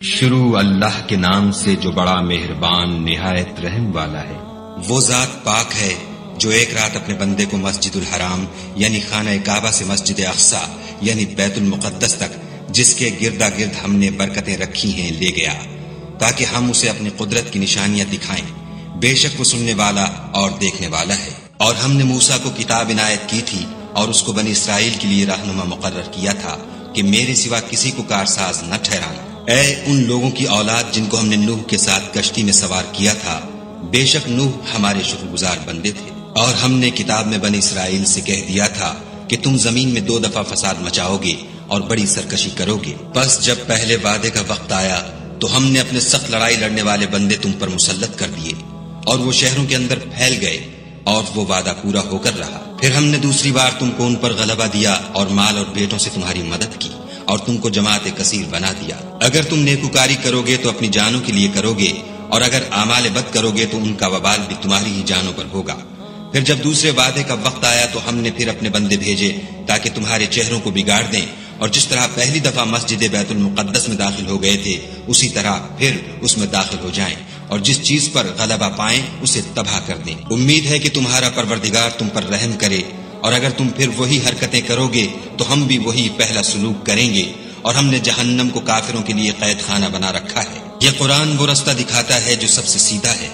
شروع اللہ کے نام سے جو بڑا مہربان نہایت رحم والا ہے۔ وہ ذات پاک ہے جو ایک رات اپنے بندے کو مسجد الحرام یعنی خانہ کعبہ سے مسجد اقصی یعنی بیت المقدس تک، جس کے گردا گرد ہم نے برکتیں رکھی ہیں، لے گیا تاکہ ہم اسے اپنی قدرت کی نشانیاں دکھائیں۔ بے شک وہ سننے والا اور دیکھنے والا ہے۔ اور ہم نے موسیٰ کو کتاب عنایت کی تھی اور اس کو بنی اسرائیل کے لیے رہنما مقرر کیا تھا کہ میرے سوا کسی کو کارساز نہ ٹھہرانا۔ اے ان لوگوں کی اولاد جن کو ہم نے نوح کے ساتھ کشتی میں سوار کیا تھا، بے شک نوح ہمارے شکر گزار بندے تھے۔ اور ہم نے کتاب میں بنی اسرائیل سے کہہ دیا تھا کہ تم زمین میں 2 دفعہ فساد مچاؤ گے اور بڑی سرکشی کرو گے۔ بس جب پہلے وعدے کا وقت آیا تو ہم نے اپنے سخت لڑائی لڑنے والے بندے تم پر مسلط کر دیے اور وہ شہروں کے اندر پھیل گئے اور وہ وعدہ پورا ہو کر رہا۔ پھر ہم نے دوسری بار تم کو ان پر غلبہ دیا اور مال اور بیٹوں سے تمہاری مدد کی اور تم کو جماعت کثیر بنا دیا۔ اگر تم نیکوکاری کرو گے تو اپنی جانوں کے لیے کرو گے، اور اگر اعمال بد کرو گے تو ان کا وبال بھی تمہاری ہی جانوں پر ہوگا۔ پھر جب دوسرے وعدے کا وقت آیا تو ہم نے پھر اپنے بندے بھیجے تاکہ تمہارے چہروں کو بگاڑ دیں، اور جس طرح پہلی دفعہ مسجد بیت المقدس میں داخل ہو گئے تھے اسی طرح پھر اس میں داخل ہو جائیں، اور جس چیز پر غلبہ پائیں اسے تباہ کر دیں۔ امید ہے کہ تمہارا پروردگار تم پر رحم کرے، اور اگر تم پھر وہی حرکتیں کرو گے تو ہم بھی وہی پہلا سلوک کریں گے، اور ہم نے جہنم کو کافروں کے لیے قید خانہ بنا رکھا ہے۔ یہ قرآن وہ رستہ دکھاتا ہے جو سب سے سیدھا ہے،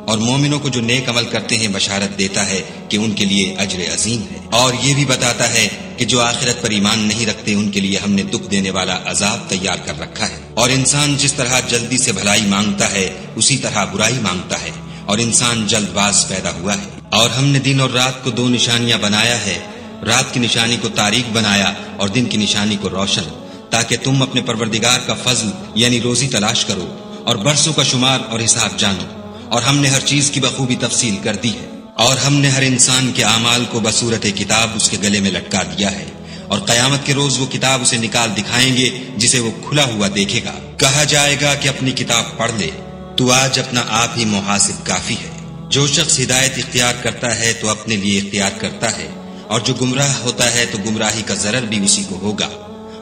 اور مومنوں کو جو نیک عمل کرتے ہیں بشارت دیتا ہے کہ ان کے لیے اجر عظیم ہے، اور یہ بھی بتاتا ہے کہ جو آخرت پر ایمان نہیں رکھتے ان کے لیے ہم نے دکھ دینے والا عذاب تیار کر رکھا ہے۔ اور انسان جس طرح جلدی سے بھلائی مانگتا ہے اسی طرح برائی مانگتا ہے، اور انسان جلد باز پیدا ہوا ہے۔ اور ہم نے دن اور رات کو 2 نشانیاں بنایا ہے، رات کی نشانی کو تاریک بنایا اور دن کی نشانی کو روشن، تاکہ تم اپنے پروردگار کا فضل یعنی روزی تلاش کرو اور برسوں کا شمار اور حساب جانو۔ اور ہم نے ہر چیز کی بخوبی تفصیل کر دی ہے، اور ہم نے ہر انسان کے اعمال کو بصورت کتاب اس کے گلے میں لٹکا دیا ہے، اور قیامت کے روز وہ کتاب اسے نکال دکھائیں گے جسے وہ کھلا ہوا دیکھے گا۔ کہا جائے گا کہ اپنی کتاب پڑھ لے، تو آج اپنا آپ ہی محاسب کافی ہے۔ جو شخص ہدایت اختیار کرتا ہے تو اپنے لیے اختیار کرتا ہے، اور جو گمراہ ہوتا ہے تو گمراہی کا ضرر بھی اسی کو ہوگا۔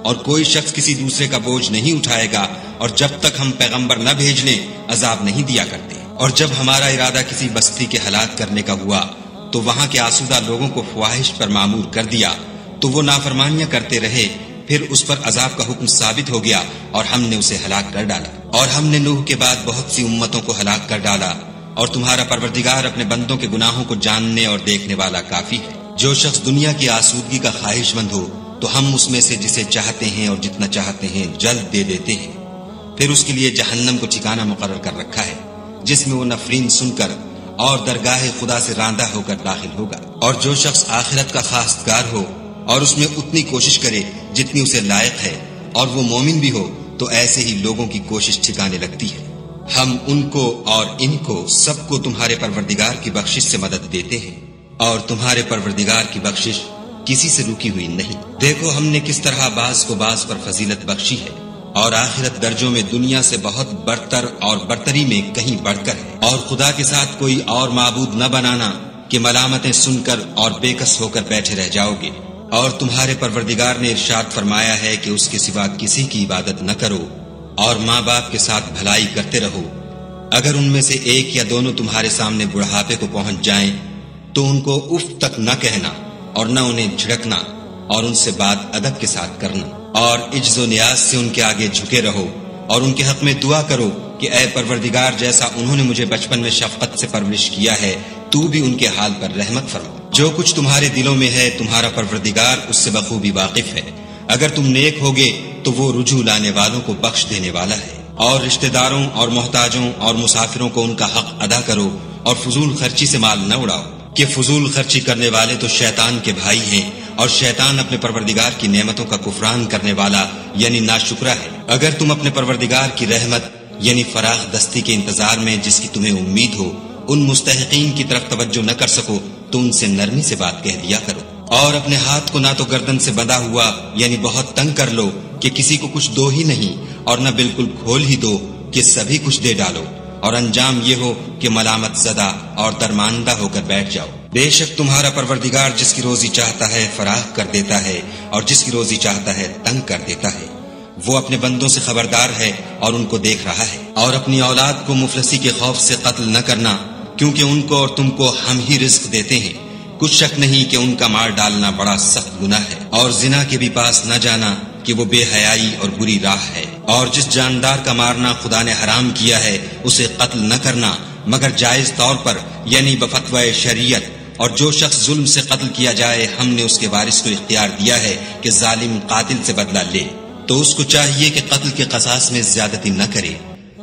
اور کوئی شخص کسی دوسرے کا بوجھ نہیں اٹھائے گا، اور جب تک ہم پیغمبر نہ بھیج لیں عذاب نہیں دیا کرتے۔ اور جب ہمارا ارادہ کسی بستی کے ہلاک کرنے کا ہوا تو وہاں کے آسودہ لوگوں کو فواہش پر معمور کر دیا تو وہ نافرمانیاں کرتے رہے، پھر اس پر عذاب کا حکم ثابت ہو گیا اور ہم نے اسے ہلاک کر ڈالا۔ اور ہم نے نوح کے بعد بہت سی امتوں کو ہلاک کر ڈالا، اور تمہارا پروردگار اپنے بندوں کے گناہوں کو جاننے اور دیکھنے والا کافی ہے۔ جو شخص دنیا کی آسودگی کا خواہش مند ہو تو ہم اس میں سے جسے چاہتے ہیں اور جتنا چاہتے ہیں جلد دے دیتے ہیں، پھر اس کے لیے جہنم کو ٹھکانہ مقرر کر رکھا ہے جس میں وہ نفرین سن کر اور درگاہ خدا سے راندہ ہو کر داخل ہوگا۔ اور جو شخص آخرت کا خواستگار ہو اور اس میں اتنی کوشش کرے جتنی اسے لائق ہے، اور وہ مومن بھی ہو، تو ایسے ہی لوگوں کی کوشش ٹھکانے لگتی ہے۔ ہم ان کو اور ان کو سب کو تمہارے پروردگار کی بخشش سے مدد دیتے ہیں، اور تمہارے پروردگار کی بخشش کسی سے رکی ہوئی نہیں۔ دیکھو ہم نے کس طرح بعض کو بعض پر فضیلت بخشی ہے، اور آخرت درجوں میں دنیا سے بہت برتر اور برتری میں کہیں بڑھ کر ہے۔ اور خدا کے ساتھ کوئی اور معبود نہ بنانا کہ ملامتیں سن کر اور بے کس ہو کر بیٹھے رہ جاؤ گے۔ اور تمہارے پروردگار نے ارشاد فرمایا ہے کہ اس کے سوا کسی کی عبادت نہ کرو، اور ماں باپ کے ساتھ بھلائی کرتے رہو۔ اگر ان میں سے ایک یا دونوں تمہارے سامنے بڑھاپے کو پہنچ جائیں تو ان کو اف تک نہ کہنا اور نہ انہیں جھڑکنا، اور ان سے بات ادب کے ساتھ کرنا، اور عجز و نیاز سے ان کے آگے جھکے رہو، اور ان کے حق میں دعا کرو کہ اے پروردگار، جیسا انہوں نے مجھے بچپن میں شفقت سے پرورش کیا ہے تو بھی ان کے حال پر رحمت فرما۔ جو کچھ تمہارے دلوں میں ہے تمہارا پروردگار اس سے بخوبی واقف ہے۔ اگر تم نیک ہوگے تو وہ رجوع لانے والوں کو بخش دینے والا ہے۔ اور رشتہ داروں اور محتاجوں اور مسافروں کو ان کا حق ادا کرو، اور فضول خرچی سے مال نہ اڑاؤ، کہ فضول خرچی کرنے والے تو شیطان کے بھائی ہیں، اور شیطان اپنے پروردگار کی نعمتوں کا کفران کرنے والا یعنی ناشکرا ہے۔ اگر تم اپنے پروردگار کی رحمت یعنی فراخ دستی کے انتظار میں جس کی تمہیں امید ہو ان مستحقین کی طرف توجہ نہ کر سکو تو ان سے نرمی سے بات کہہ دیا کرو، اور اپنے ہاتھ کو نہ تو گردن سے بندھا ہوا یعنی بہت تنگ کر لو کہ کسی کو کچھ دو ہی نہیں، اور نہ بالکل کھول ہی دو کہ سبھی کچھ دے ڈالو، اور انجام یہ ہو کہ ملامت زدہ اور درماندہ ہو کر بیٹھ جاؤ۔ بے شک تمہارا پروردگار جس کی روزی چاہتا ہے فراخ کر دیتا ہے، اور جس کی روزی چاہتا ہے تنگ کر دیتا ہے۔ وہ اپنے بندوں سے خبردار ہے اور ان کو دیکھ رہا ہے۔ اور اپنی اولاد کو مفلسی کے خوف سے قتل نہ کرنا، کیونکہ ان کو اور تم کو ہم ہی رزق دیتے ہیں۔ کچھ شک نہیں کہ ان کا مار ڈالنا بڑا سخت گناہ ہے، اور زنا کے بھی پاس نہ جانا کہ وہ بے حیائی اور بری راہ ہے۔ اور جس جاندار کا مارنا خدا نے حرام کیا ہے اسے قتل نہ کرنا مگر جائز طور پر، یعنی بفتوی شریعت۔ اور جو شخص ظلم سے قتل کیا جائے ہم نے اس کے وارث کو اختیار دیا ہے کہ ظالم قاتل سے بدلہ لے، تو اس کو چاہیے کہ قتل کے قصاص میں زیادتی نہ کرے،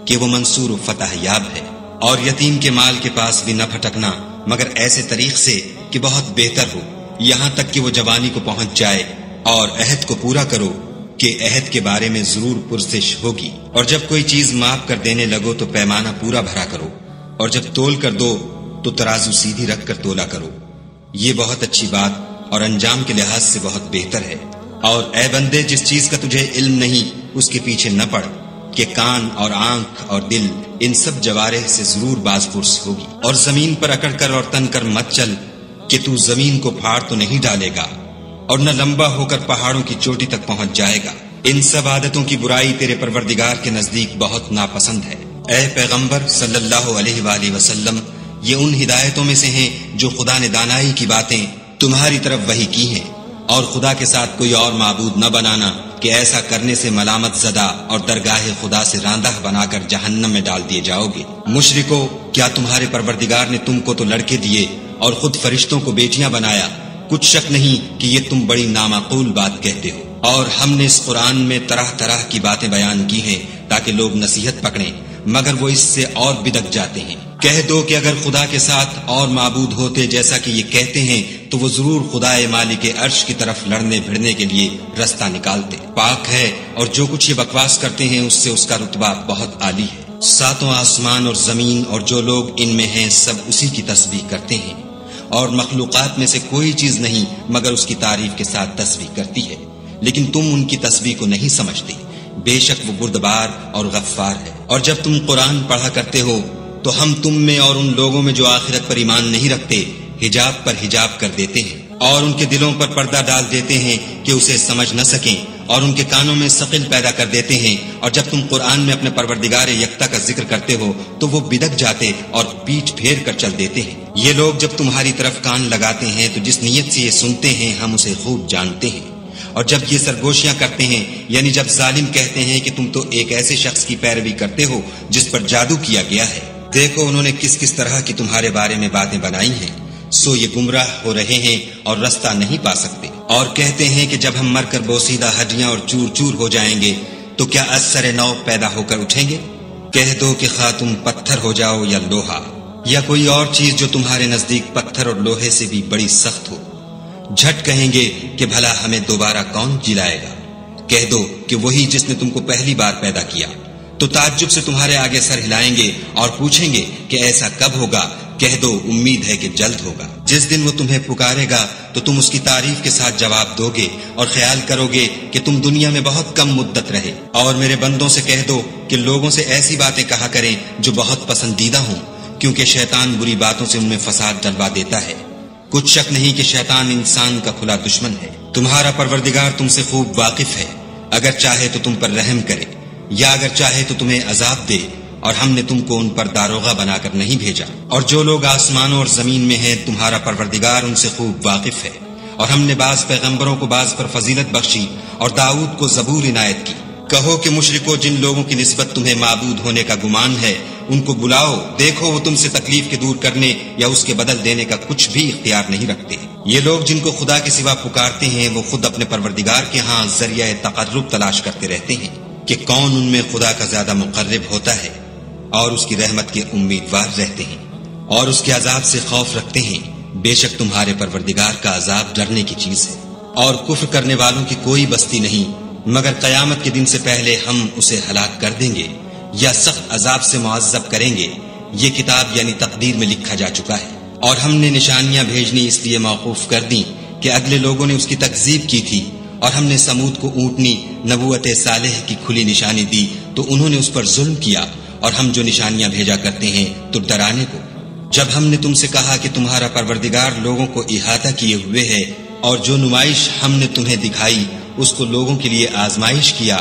کہ وہ منصور و فتح یاب ہے۔ اور یتیم کے مال کے پاس بھی نہ پھٹکنا مگر ایسے طریق سے کہ بہت بہتر ہو، یہاں تک کہ وہ جوانی کو پہنچ جائے۔ اور عہد کو پورا کرو کہ عہد کے بارے میں ضرور پرسش ہوگی۔ اور جب کوئی چیز معاف کر دینے لگو تو پیمانہ پورا بھرا کرو، اور جب تول کر دو تو ترازو سیدھی رکھ کر تولا کرو، یہ بہت اچھی بات اور انجام کے لحاظ سے بہت بہتر ہے۔ اور اے بندے، جس چیز کا تجھے علم نہیں اس کے پیچھے نہ پڑ، کہ کان اور آنکھ اور دل ان سب جوارح سے ضرور باز پرس ہوگی۔ اور زمین پر اکڑ کر اور تن کر مت چل کہ تو زمین کو پھاڑ تو نہیں ڈالے گا، اور نہ لمبا ہو کر پہاڑوں کی چوٹی تک پہنچ جائے گا۔ ان سب عادتوں کی برائی تیرے پروردگار کے نزدیک بہت ناپسند ہے۔ اے پیغمبر صلی اللہ علیہ وآلہ وسلم، یہ ان ہدایتوں میں سے ہیں جو خدا نے دانائی کی باتیں تمہاری طرف وحی کی ہیں، اور خدا کے ساتھ کوئی اور معبود نہ بنانا کہ ایسا کرنے سے ملامت زدہ اور درگاہ خدا سے راندہ بنا کر جہنم میں ڈال دیے جاؤ گے۔ مشرکو، کیا تمہارے پروردگار نے تم کو تو لڑکے دیے اور خود فرشتوں کو بیٹیاں بنایا؟ کچھ شک نہیں کہ یہ تم بڑی نامعقول بات کہتے ہو۔ اور ہم نے اس قرآن میں طرح طرح کی باتیں بیان کی ہیں تاکہ لوگ نصیحت پکڑیں، مگر وہ اس سے اور بدک جاتے ہیں۔ کہہ دو کہ اگر خدا کے ساتھ اور معبود ہوتے جیسا کہ یہ کہتے ہیں تو وہ ضرور خدائے مالک عرش کی طرف لڑنے بھڑنے کے لیے رستہ نکالتے۔ پاک ہے اور جو کچھ یہ بکواس کرتے ہیں اس سے اس کا رتبہ بہت عالی ہے۔ ساتوں آسمان اور زمین اور جو لوگ ان میں ہیں سب اسی کی تسبیح کرتے ہیں، اور مخلوقات میں سے کوئی چیز نہیں مگر اس کی تعریف کے ساتھ تسبیح کرتی ہے، لیکن تم ان کی تسبیح کو نہیں سمجھتے۔ بے شک وہ بردبار اور غفار ہے۔ اور جب تم قرآن پڑھا کرتے ہو تو ہم تم میں اور ان لوگوں میں جو آخرت پر ایمان نہیں رکھتے حجاب پر حجاب کر دیتے ہیں، اور ان کے دلوں پر پردہ ڈال دیتے ہیں کہ اسے سمجھ نہ سکیں، اور ان کے کانوں میں ثقل پیدا کر دیتے ہیں۔ اور جب تم قرآن میں اپنے پروردگار یکتا کا ذکر کرتے ہو تو وہ بدک جاتے اور پیٹھ پھیر کر چل دیتے ہیں۔ یہ لوگ جب تمہاری طرف کان لگاتے ہیں تو جس نیت سے یہ سنتے ہیں ہم اسے خوب جانتے ہیں، اور جب یہ سرگوشیاں کرتے ہیں، یعنی جب ظالم کہتے ہیں کہ تم تو ایک ایسے شخص کی پیروی کرتے ہو جس پر جادو کیا گیا ہے، دیکھو انہوں نے کس کس طرح کی تمہارے بارے میں باتیں بنائی ہیں، سو یہ گمراہ ہو رہے ہیں اور رستہ نہیں پا سکتے۔ اور کہتے ہیں کہ جب ہم مر کر بوسیدہ ہڈیاں اور چور چور ہو جائیں گے تو کیا از سر نو پیدا ہو کر اٹھیں گے؟ کہہ دو کہ خواہ تم پتھر ہو جاؤ یا لوہا یا کوئی اور چیز جو تمہارے نزدیک پتھر اور لوہے سے بھی بڑی سخت ہو، جھٹ کہیں گے کہ بھلا ہمیں دوبارہ کون جلائے گا؟ کہہ دو کہ وہی جس نے تم کو پہلی بار پیدا کیا، تو تعجب سے تمہارے آگے سر ہلائیں گے اور پوچھیں گے کہ ایسا کب ہوگا؟ کہہ دو امید ہے کہ جلد ہوگا۔ جس دن وہ تمہیں پکارے گا تو تم اس کی تعریف کے ساتھ جواب دو گے اور خیال کرو گے کہ تم دنیا میں بہت کم مدت رہے۔ اور میرے بندوں سے کہہ دو کہ لوگوں سے ایسی باتیں کہا کریں جو بہت پسندیدہ ہوں، کیونکہ شیطان بری باتوں سے ان میں فساد ڈلوا دیتا ہے۔ کچھ شک نہیں کہ شیطان انسان کا کھلا دشمن ہے۔ تمہارا پروردگار تم سے خوب واقف ہے، اگر چاہے تو تم پر رحم کرے یا اگر چاہے تو تمہیں عذاب دے، اور ہم نے تم کو ان پر داروغہ بنا کر نہیں بھیجا۔ اور جو لوگ آسمانوں اور زمین میں ہیں تمہارا پروردگار ان سے خوب واقف ہے۔ اور ہم نے بعض پیغمبروں کو بعض پر فضیلت بخشی اور داؤد کو زبور عنایت کی۔ کہو کہ مشرکو، جن لوگوں کی نسبت تمہیں معبود ہونے کا گمان ہے ان کو بلاؤ، دیکھو وہ تم سے تکلیف کے دور کرنے یا اس کے بدل دینے کا کچھ بھی اختیار نہیں رکھتے۔ یہ لوگ جن کو خدا کے سوا پکارتے ہیں وہ خود اپنے پروردگار کے ہاں ذریعہ تقرب تلاش کرتے رہتے ہیں کہ کون ان میں خدا کا زیادہ مقرب ہوتا ہے، اور اس کی رحمت کے امیدوار رہتے ہیں اور اس کے عذاب سے خوف رکھتے ہیں۔ بے شک تمہارے پروردگار کا عذاب ڈرنے کی چیز ہے، اور کفر کرنے والوں کی کوئی بستی نہیں مگر قیامت کے دن سے پہلے ہم اسے ہلاک کر دیں گے یا سخت عذاب سے معذب کریں گے۔ یہ کتاب یعنی تقدیر میں لکھا جا چکا ہے۔ اور ہم نے نشانیاں بھیجنی اس لیے موقوف کر دیں کہ اگلے لوگوں نے اس کی تکذیب کی تھی، اور ہم نے سمود کو اونٹنی نبوت صالح کی کھلی نشانی دی تو انہوں نے اس پر ظلم کیا، اور ہم جو نشانیاں بھیجا کرتے ہیں تو ڈرانے کو۔ جب ہم نے تم سے کہا کہ تمہارا پروردگار لوگوں کو احاطہ کیے ہوئے ہے، اور جو نمائش ہم نے تمہیں دکھائی اس کو لوگوں کے لیے آزمائش کیا،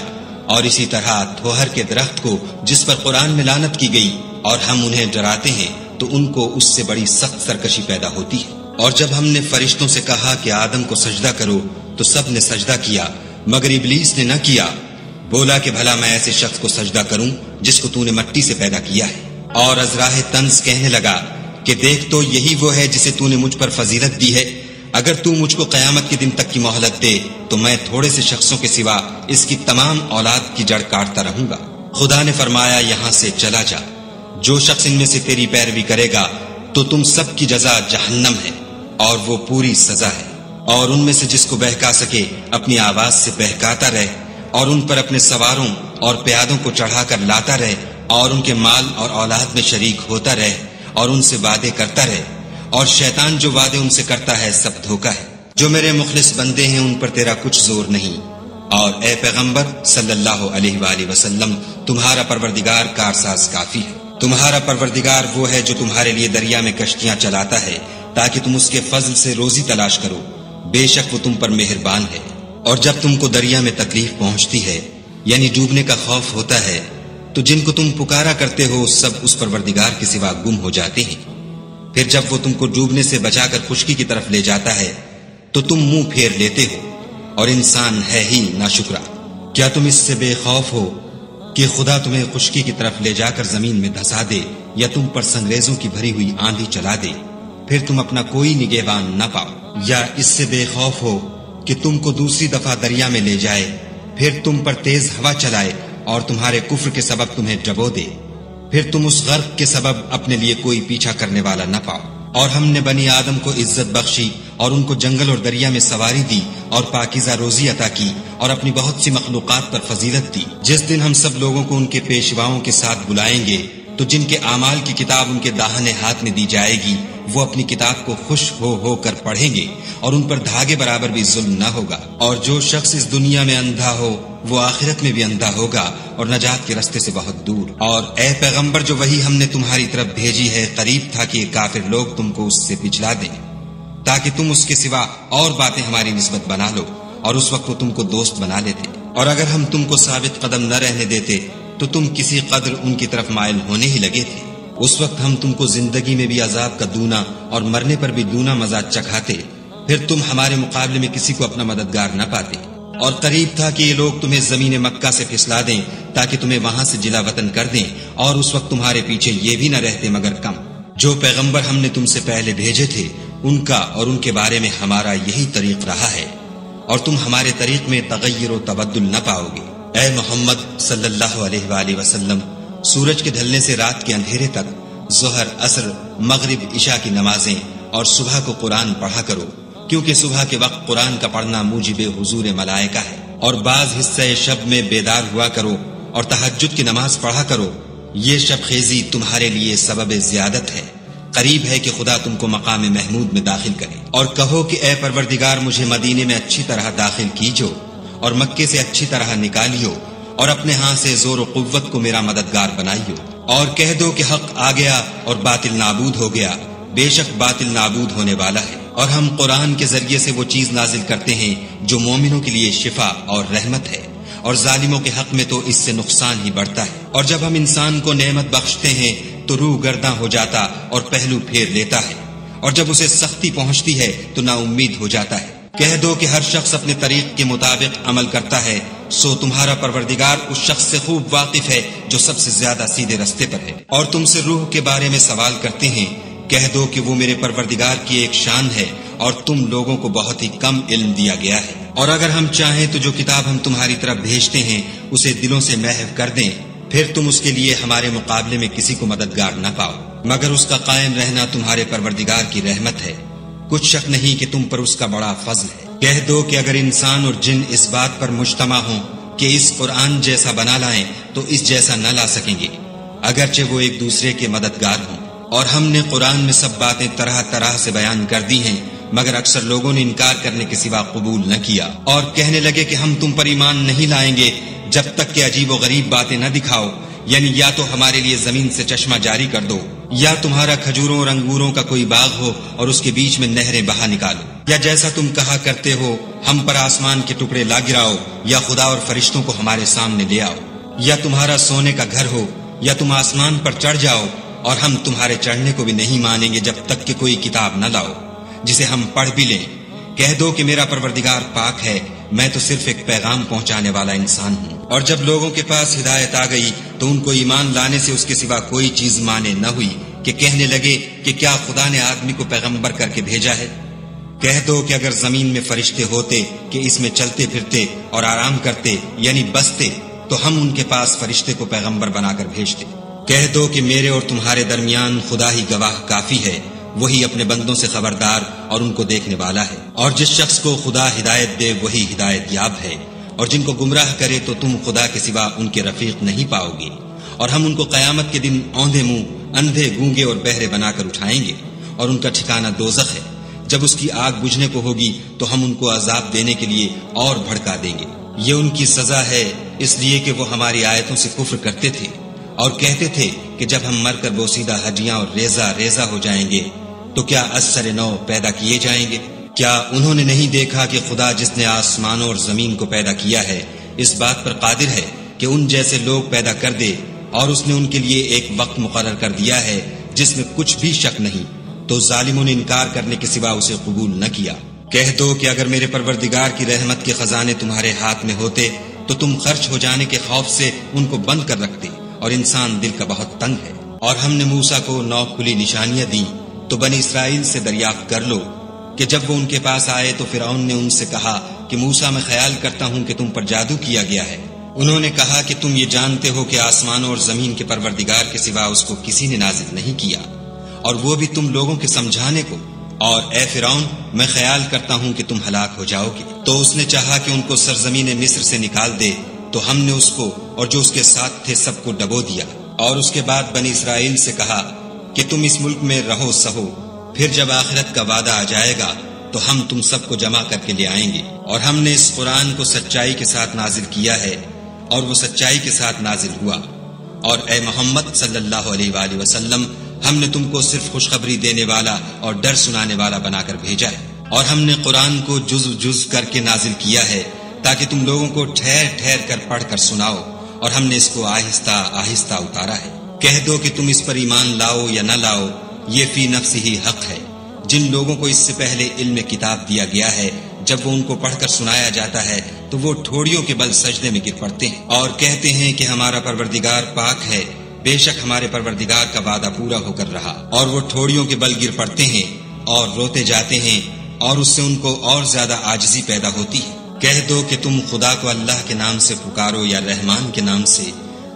اور اسی طرح تھوہر کے درخت کو جس پر قرآن میں لعنت کی گئی اور ہم انہیں ڈراتے ہیں تو ان کو اس سے بڑی سخت سرکشی پیدا ہوتی ہے۔ اور جب ہم نے فرشتوں سے کہا کہ آدم کو سجدہ کرو تو سب نے سجدہ کیا مگر ابلیس نے نہ کیا، بولا کہ بھلا میں ایسے شخص کو سجدہ کروں جس کو تو نے مٹی سے پیدا کیا ہے۔ اور از راہ طنز کہنے لگا کہ دیکھ تو یہی وہ ہے جسے تو نے مجھ پر فضیلت دی ہے، اگر تو مجھ کو قیامت کے دن تک کی مہلت دے تو میں تھوڑے سے شخصوں کے سوا اس کی تمام اولاد کی جڑ کاٹتا رہوں گا۔ خدا نے فرمایا یہاں سے چلا جا، جو شخص ان میں سے تیری پیروی کرے گا تو تم سب کی جزا جہنم ہے اور وہ پوری سزا ہے۔ اور ان میں سے جس کو بہکا سکے اپنی آواز سے بہکاتا رہے اور ان پر اپنے سواروں اور پیادوں کو چڑھا کر لاتا رہے اور ان کے مال اور اولاد میں شریک ہوتا رہے اور ان سے وعدے کرتا رہے، اور شیطان جو وعدے ان سے کرتا ہے سب دھوکا ہے۔ جو میرے مخلص بندے ہیں ان پر تیرا کچھ زور نہیں، اور اے پیغمبر صلی اللہ علیہ وآلہ وسلم تمہارا پروردگار کارساز کافی ہے۔ تمہارا پروردگار وہ ہے جو تمہارے لیے دریا میں کشتیاں چلاتا ہے تاکہ تم اس کے فضل سے روزی تلاش کرو، بے شک وہ تم پر مہربان ہے۔ اور جب تم کو دریا میں تکلیف پہنچتی ہے یعنی ڈوبنے کا خوف ہوتا ہے تو جن کو تم پکارا کرتے ہو سب اس پروردگار کے سوا گم ہو جاتے ہیں، پھر جب وہ تم کو ڈوبنے سے بچا کر خشکی کی طرف لے جاتا ہے تو تم منہ پھیر لیتے ہو، اور انسان ہے ہی ناشکرا۔ کیا تم اس سے بے خوف ہو کہ خدا تمہیں خشکی کی طرف لے جا کر زمین میں دھسا دے یا تم پر سنگریزوں کی بھری ہوئی آندھی چلا دے، پھر تم اپنا کوئی نگہبان نہ پاؤ؟ یا اس سے بے خوف ہو کہ تم کو دوسری دفعہ دریا میں لے جائے، پھر تم پر تیز ہوا چلائے اور تمہارے کفر کے سبب تمہیں ڈبو دے، پھر تم اس غرق کے سبب اپنے لیے کوئی پیچھا کرنے والا نہ پاؤ؟ اور ہم نے بنی آدم کو عزت بخشی اور ان کو جنگل اور دریا میں سواری دی اور پاکیزہ روزی عطا کی اور اپنی بہت سی مخلوقات پر فضیلت دی۔ جس دن ہم سب لوگوں کو ان کے پیشواؤں کے ساتھ بلائیں گے تو جن کے اعمال کی کتاب ان کے داہنے ہاتھ میں دی جائے گی وہ اپنی کتاب کو خوش ہو کر پڑھیں گے اور ان پر دھاگے برابر بھی ظلم نہ ہوگا۔ اور جو شخص اس دنیا میں اندھا ہو وہ آخرت میں بھی اندھا ہوگا اور نجات کے رستے سے بہت دور۔ اور اے پیغمبر جو وحی ہم نے تمہاری طرف بھیجی ہے قریب تھا کہ کافر لوگ تم کو اس سے پچھلا دیں تاکہ تم اس کے سوا اور باتیں ہماری نسبت بنا لو، اور اس وقت وہ تم کو دوست بنا لیتے۔ اور اگر ہم تم کو ثابت قدم نہ رہنے دیتے تو تم کسی قدر ان کی طرف مائل ہونے ہی لگے تھے، اس وقت ہم تم کو زندگی میں بھی عذاب کا دونا اور مرنے پر بھی دونا مزہ چکھاتے، پھر تم ہمارے مقابلے میں کسی کو اپنا مددگار نہ پاتے۔ اور قریب تھا کہ یہ لوگ تمہیں زمین مکہ سے پھسلا دیں تاکہ تمہیں وہاں سے جلا وطن کر دیں، اور اس وقت تمہارے پیچھے یہ بھی نہ رہتے مگر کم۔ جو پیغمبر ہم نے تم سے پہلے بھیجے تھے ان کا اور ان کے بارے میں ہمارا یہی طریق رہا ہے، اور تم ہمارے طریق میں تغیر و تبدل نہ پاؤ گے۔ اے محمد صلی اللہ علیہ وآلہ وسلم سورج کے ڈھلنے سے رات کے اندھیرے تک ظہر، عصر، مغرب، عشاء کی نمازیں اور صبح کو قرآن پڑھا کرو، کیونکہ صبح کے وقت قرآن کا پڑھنا موجب حضور ملائکہ ہے۔ اور بعض حصہ شب میں بیدار ہوا کرو اور تہجد کی نماز پڑھا کرو، یہ شب خیزی تمہارے لیے سبب زیادت ہے، قریب ہے کہ خدا تم کو مقام محمود میں داخل کرے۔ اور کہو کہ اے پروردگار مجھے مدینے میں اچھی طرح داخل کیجو اور مکے سے اچھی طرح نکالیو، اور اپنے ہاں سے زور و قوت کو میرا مددگار بنائیو۔ اور کہہ دو کہ حق آ گیا اور باطل نابود ہو گیا، بے شک باطل نابود ہونے والا ہے۔ اور ہم قرآن کے ذریعے سے وہ چیز نازل کرتے ہیں جو مومنوں کے لیے شفا اور رحمت ہے، اور ظالموں کے حق میں تو اس سے نقصان ہی بڑھتا ہے۔ اور جب ہم انسان کو نعمت بخشتے ہیں تو روح گرداں ہو جاتا اور پہلو پھیر لیتا ہے، اور جب اسے سختی پہنچتی ہے تو نا امید ہو جاتا ہے۔ کہہ دو کہ ہر شخص اپنے طریق کے مطابق عمل کرتا ہے، سو تمہارا پروردگار اس شخص سے خوب واقف ہے جو سب سے زیادہ سیدھے رستے پر ہے۔ اور تم سے روح کے بارے میں سوال کرتے ہیں، کہہ دو کہ وہ میرے پروردگار کی ایک شان ہے اور تم لوگوں کو بہت ہی کم علم دیا گیا ہے۔ اور اگر ہم چاہیں تو جو کتاب ہم تمہاری طرف بھیجتے ہیں اسے دلوں سے محو کر دیں، پھر تم اس کے لیے ہمارے مقابلے میں کسی کو مددگار نہ پاؤ، مگر اس کا قائم رہنا تمہارے پروردگار کی رحمت ہے، کچھ شک نہیں کہ تم پر اس کا بڑا فضل ہے۔ کہہ دو کہ اگر انسان اور جن اس بات پر مجتمع ہوں کہ اس قرآن جیسا بنا لائیں تو اس جیسا نہ لا سکیں گے، اگرچہ وہ ایک دوسرے کے مددگار ہوں۔ اور ہم نے قرآن میں سب باتیں طرح طرح سے بیان کر دی ہیں، مگر اکثر لوگوں نے انکار کرنے کے سوا قبول نہ کیا، اور کہنے لگے کہ ہم تم پر ایمان نہیں لائیں گے جب تک کہ عجیب و غریب باتیں نہ دکھاؤ، یعنی یا تو ہمارے لیے زمین سے چشمہ جاری کر دو یا تمہارا کھجوروں اور انگوروں کا کوئی باغ ہو اور اس کے بیچ میں نہریں بہا نکالو، یا جیسا تم کہا کرتے ہو ہم پر آسمان کے ٹکڑے لا گراؤ، یا خدا اور فرشتوں کو ہمارے سامنے لے آؤ، یا تمہارا سونے کا گھر ہو، یا تم آسمان پر چڑھ جاؤ اور ہم تمہارے چڑھنے کو بھی نہیں مانیں گے جب تک کہ کوئی کتاب نہ لاؤ جسے ہم پڑھ بھی لیں۔ کہہ دو کہ میرا پروردگار پاک ہے، میں تو صرف ایک پیغام پہنچانے والا انسان ہوں۔ اور جب لوگوں کے پاس ہدایت آ گئی تو ان کو ایمان لانے سے اس کے سوا کوئی چیز مانے نہ ہوئی کہ کہنے لگے کہ کیا خدا نے آدمی کو پیغمبر کر کے بھیجا ہے؟ کہہ دو کہ اگر زمین میں فرشتے ہوتے کہ اس میں چلتے پھرتے اور آرام کرتے یعنی بستے تو ہم ان کے پاس فرشتے کو پیغمبر بنا کر بھیجتے۔ کہہ دو کہ میرے اور تمہارے درمیان خدا ہی گواہ کافی ہے، وہی اپنے بندوں سے خبردار اور ان کو دیکھنے والا ہے۔ اور جس شخص کو خدا ہدایت دے وہی ہدایت یاب ہے، اور جن کو گمراہ کرے تو تم خدا کے سوا ان کے رفیق نہیں پاؤ گے۔ اور ہم ان کو قیامت کے دن اوندھے منہ، اندھے، گونگے اور بہرے بنا کر اٹھائیں گے، اور ان کا ٹھکانہ دوزخ ہے۔ جب اس کی آگ بجھنے کو ہوگی تو ہم ان کو عذاب دینے کے لیے اور بھڑکا دیں گے۔ یہ ان کی سزا ہے اس لیے کہ وہ ہماری آیتوں سے کفر کرتے تھے اور کہتے تھے کہ جب ہم مر کر بوسیدہ ہڈیاں اور ریزہ ریزہ ہو جائیں گے تو کیا از سر نو پیدا کیے جائیں گے؟ کیا انہوں نے نہیں دیکھا کہ خدا جس نے آسمانوں اور زمین کو پیدا کیا ہے اس بات پر قادر ہے کہ ان جیسے لوگ پیدا کر دے، اور اس نے ان کے لیے ایک وقت مقرر کر دیا ہے جس میں کچھ بھی شک نہیں، تو ظالموں نے انکار کرنے کے سوا اسے قبول نہ کیا۔ کہہ دو کہ اگر میرے پروردگار کی رحمت کے خزانے تمہارے ہاتھ میں ہوتے تو تم خرچ ہو جانے کے خوف سے ان کو بند کر رکھتے، اور انسان دل کا بہت تنگ ہے۔ اور ہم نے موسیٰ کو 9 کھلی نشانیاں دیں تو بنی اسرائیل سے دریافت کر لو کہ جب وہ ان کے پاس آئے تو فرعون نے ان سے کہا کہ موسیٰ میں خیال کرتا ہوں کہ تم پر جادو کیا گیا ہے۔ انہوں نے کہا کہ تم یہ جانتے ہو کہ آسمانوں اور زمین کے پروردگار کے سوا اس کو کسی نے نازل نہیں کیا، اور وہ بھی تم لوگوں کے سمجھانے کو، اور اے فرعون میں خیال کرتا ہوں کہ تم ہلاک ہو جاؤ گے۔ تو اس نے چاہا کہ ان کو سرزمین مصر سے نکال دے تو ہم نے اس کو اور جو اس کے ساتھ تھے سب کو ڈبو دیا، اور اس کے بعد بنی اسرائیل سے کہا کہ تم اس ملک میں رہو سہو، پھر جب آخرت کا وعدہ آ جائے گا تو ہم تم سب کو جمع کر کے لے آئیں گے۔ اور ہم نے اس قرآن کو سچائی کے ساتھ نازل کیا ہے اور وہ سچائی کے ساتھ نازل ہوا۔ اور اے محمد صلی اللہ علیہ وآلہ وسلم ہم نے تم کو صرف خوشخبری دینے والا اور ڈر سنانے والا بنا کر بھیجا ہے، اور ہم نے قرآن کو جز جز کر کے نازل کیا ہے تاکہ تم لوگوں کو ٹھہر ٹھہر کر پڑھ کر سناؤ، اور ہم نے اس کو آہستہ آہستہ اتارا ہے۔ کہہ دو کہ تم اس پر ایمان لاؤ یا نہ لاؤ، یہ فی نفس ہی حق ہے۔ جن لوگوں کو اس سے پہلے علم کتاب دیا گیا ہے جب وہ ان کو پڑھ کر سنایا جاتا ہے تو وہ ٹھوڑیوں کے بل سجدے میں گر پڑتے ہیں اور کہتے ہیں کہ ہمارا پروردگار پاک ہے، بے شک ہمارے پروردگار کا وعدہ پورا ہو کر رہا۔ اور وہ ٹھوڑیوں کے بل گر پڑتے ہیں اور روتے جاتے ہیں، اور اس سے ان کو اور زیادہ عاجزی پیدا ہوتی ہے۔ کہہ دو کہ تم خدا کو اللہ کے نام سے پکارو یا رحمان کے نام سے،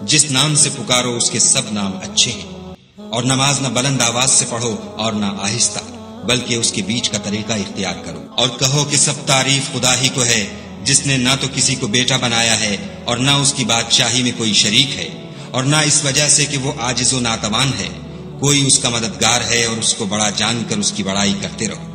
جس نام سے پکارو اس کے سب نام اچھے ہیں، اور نماز نہ بلند آواز سے پڑھو اور نہ آہستہ، بلکہ اس کے بیچ کا طریقہ اختیار کرو، اور کہو کہ سب تعریف خدا ہی کو ہے جس نے نہ تو کسی کو بیٹا بنایا ہے اور نہ اس کی بادشاہی میں کوئی شریک ہے، اور نہ اس وجہ سے کہ وہ عاجز و ناتوان ہے، کوئی اس کا مددگار ہے، اور اس کو بڑا جان کر اس کی بڑائی کرتے رہو۔